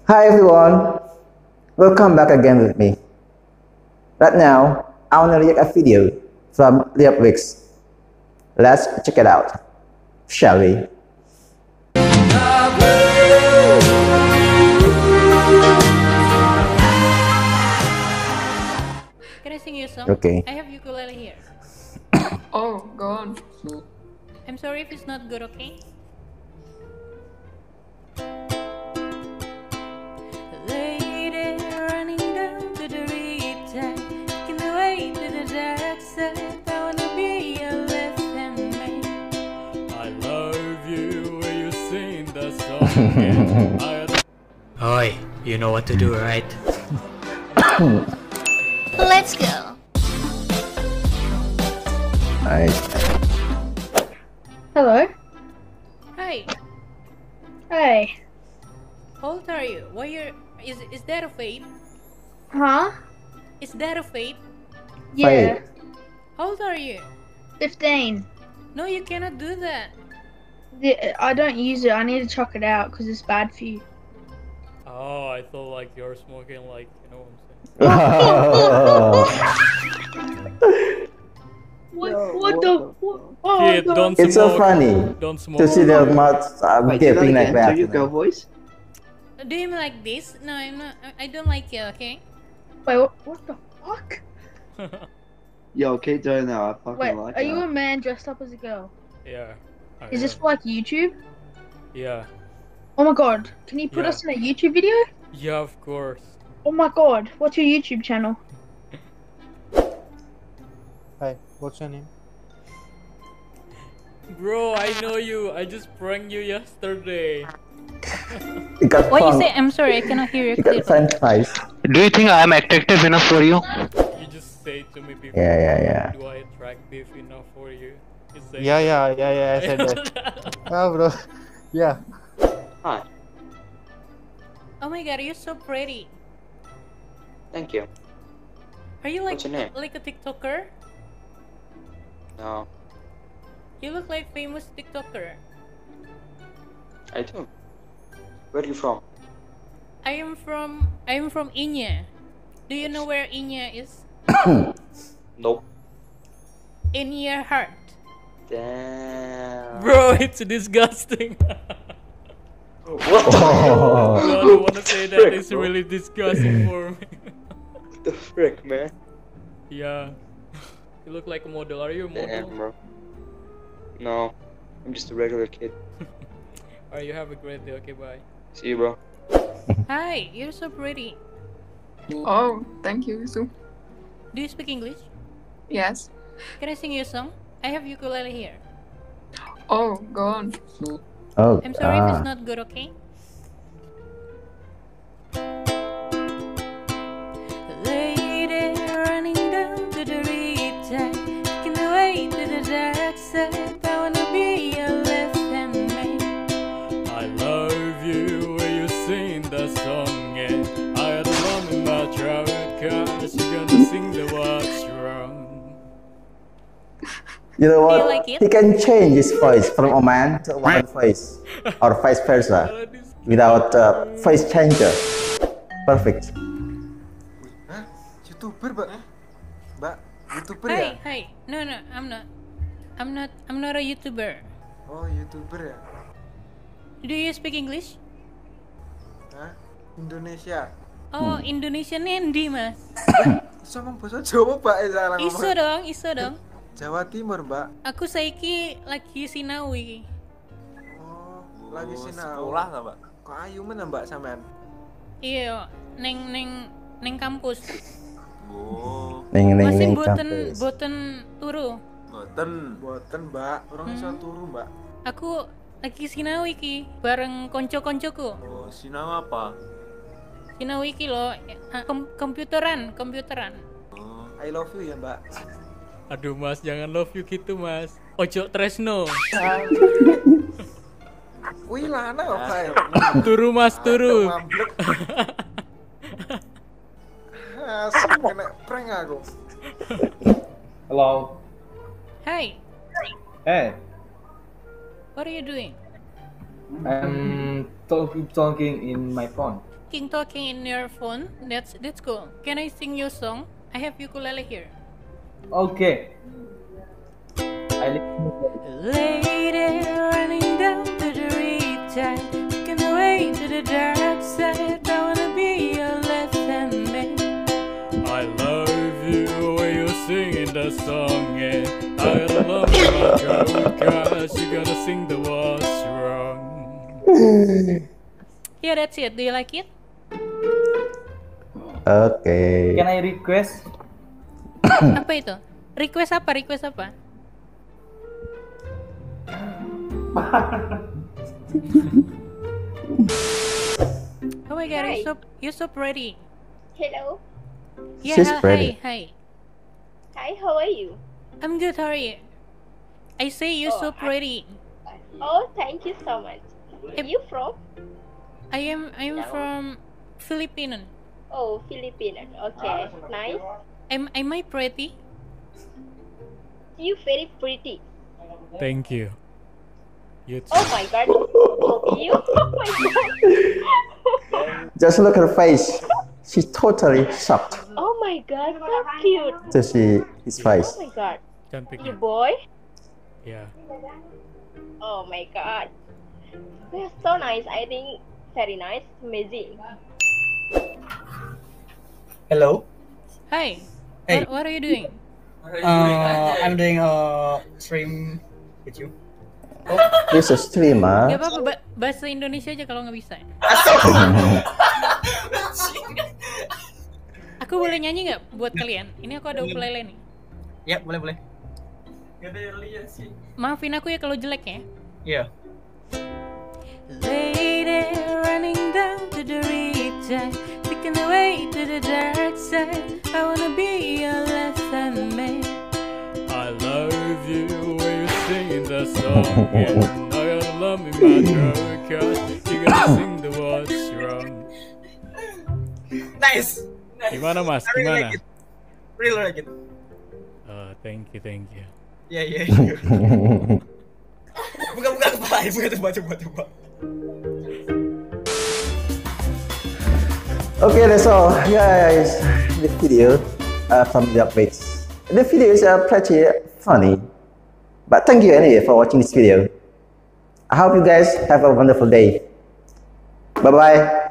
Hi everyone, welcome back again with me. Right now, I want to react a video from Liobwix. Let's check it out, shall we? Can I sing you a song? Okay. I have ukulele here. Oh, go on. I'm sorry if it's not good, okay? Lady running down to the riptide, taking the way to the dark side. I wanna be your left hand man. I love you when you sing the song. Oi, you know what to do, right? Let's go. Nice. Hello. Hi. Hey. How old are you? Why you're? Is that a vape? Huh? Is that a vape? Yeah. How old are you? 15. No, you cannot do that. I don't use it. I need to chuck it out because it's bad for you. Oh, I thought like you're smoking like, you know what I'm saying? What the? Oh, Kid, don't It's smoke. so funny Don't smoke. to see their mouths Wait, do gaping that like again. that. Do you go voice? Do you mean like this? No, I'm not. I don't like you. Okay. Wait, what the fuck? Yo, keep doing that. I fucking Wait, like are you a that. man dressed up as a girl? Yeah. I Is this am. for like YouTube? Yeah. Oh my god, can you put Yeah. us in a YouTube video? Yeah, of course. Oh my god, what's your YouTube channel? Hi, what's your name? Bro, I know you. I just pranked you yesterday. You got What you fun. say? I'm sorry, I cannot hear you You got clearly. fun twice. Do you think I am attractive enough for you? You just say to me before. Yeah. Do I attractive enough for you? You say Yeah, I said that. Ah, bro. Yeah. Hi. Oh my god, you're so pretty. Thank you. Are you like What's your name? like a TikToker? No, You look like famous TikToker. I do. Where are you from? I am from Inya. Do you know where Inya is? Nope. In your heart. Damn. Bro, it's disgusting. What the, Oh. I don't wanna say that. It's really disgusting for me. what the frick, man? Yeah. You look like a model. Are you a model? Damn, bro. No, I'm just a regular kid. Alright, you have a great day. Okay, bye. See you, bro. Hi, you're so pretty. Oh, thank you, Su. Do you speak English? Yes. Can I sing you a song? I have ukulele here. Oh, go on. Oh, I'm sorry if it's not good, okay? Lady running down to the riptide, taking the way to the dark side. I wanna be your left hand man. I love you when you sing the song, and I had a rum in my throat, cause you're gonna sing the what's wrong. you know what? Do you like it? He can change his voice from a man to a woman voice, or vice versa, without voice changer. Perfect. Hah? YouTuber, Mbak? Mbak, YouTuber ya? Hi. No, I'm not a YouTuber. Oh, YouTuber ya? Do you speak English? Hah? Indonesia. Oh, Indonesian endi, Mas? Bisa ngomong bahasa Jawa, Mbak? Salah ngomong. Iso dong. Jawa Timur, Mbak. Aku saiki lagi sinau iki. Oh, lagi sinau. Sekolah nggak, Mbak? Kok ayu mana, Mbak, sampean? Iya, neng kampus. Oh, Neng Masih kampus. boten turu. boten. Boten, Mbak. Orang iso turu, Mbak. Aku lagi sinau iki bareng konco-koncoku. Oh, sinau apa? Sinau iki lo komputeran. Oh, I love you ya, Mbak. Aduh mas, jangan love you gitu mas. Ojo tresno. Wih, lana apa ya? Turu mas, turu. Mamblek. Asik kena prank aku. Hello. Hi, Hey, what are you doing? I'm talking in my phone. talking in your phone. That's cool. Can I sing you a song? I have ukulele here. Okay. Lady running down to the riptide, taking away to the dark side. I wanna be your left hand man. I love you when you singing the song, and I gotta love you my throat, cause you gotta sing the what's wrong. Yeah, that's it. Do you like it? Okay. Can I request? Apa itu? Request apa? Oh my god, you're so pretty. Hello. Yeah, She's pretty. Hi. Hi, how are you? I'm good, how are you? I say you're so pretty. Oh, thank you so much. Where you from? I'm from Philippines. Oh, Filipino. Okay, nice. Am I pretty? You very pretty. Thank you. You too. Oh my god. You? Oh my god. Just look at her face. She's totally shocked Oh my god, so cute. to see his face. Oh my god. Cantik You ya? boy? Yeah. Oh my god. You're so nice. I think very nice. Amazing. Hello. Hi. Hey. What are you doing? I'm doing a stream with you. He's a streamer. Gak apa-apa, bahasa Indonesia aja kalau nggak bisa. Aku boleh nyanyi nggak buat kalian? Ini aku ada ukulele nih. Ya, boleh. Maafin aku ya kalau jelek ya. Iya. Lady running down to the riptide, taking away to the dark side. I wanna be your left hand man. I love you when you singing the song, and I gotta love me my throat, cause you gotta sing the what's wrong. Nice. Gimana mas? I really Gimana? like it. Really like it. Thank you. Yeah. Buka coba. Okay, that's all, guys. The video from Liobwix. The video is pretty funny, but thank you anyway for watching this video. I hope you guys have a wonderful day. Bye bye.